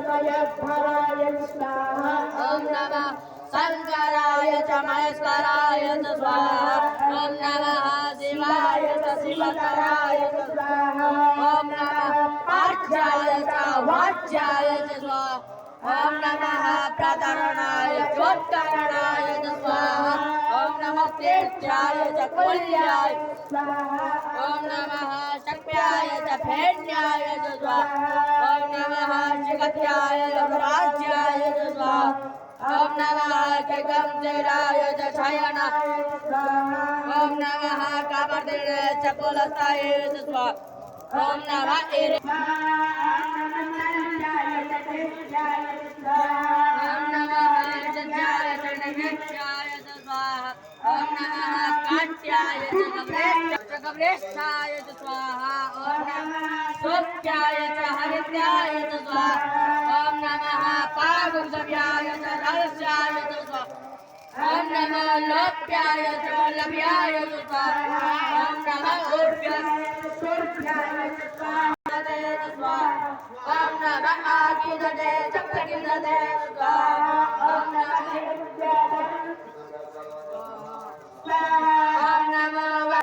मयस्कराय स्वाहा ओम नमः शंकराय च महेश्वराय च स्वाहा ओम नमः शिवाय च शिवतराय च स्वाहा ओम नमः पार्थ्याय च वाच्याय च स्वाहा ओम नमः प्रतरणाय चोत्तरणाय च स्वाहा ओम नमः तीर्थ्याय च कुल्याय स्वाहा ओम नमः शक्त्याय च फेन्याय च स्वाहा ओम नमः जगत्याय च राज्याय च स्वाहा ओम नमः गगनजराय च शयनाय च स्वाहा ओम नमः कामर्दिने च कुलस्थाय च स्वाहा ओम नमः ओम नमः जज्ञाय च नैवेद्याय च स्वाहा ओम नमः काट्याय च गव्रेष्ठाय च स्वाहा ओम नमः सोक्याय च हरिद्राय च स्वाहा ओम नमः पागुर्जव्याय च रहस्याय च स्वाहा ओम नमः लोप्याय च लभ्याय च स्वाहा ओम नमः ऊर्ध्याय च सूर्याय च स्वाहा ओम नमः आगिदते च प्रगिदते स्वाहा ओम नमः ओम नमः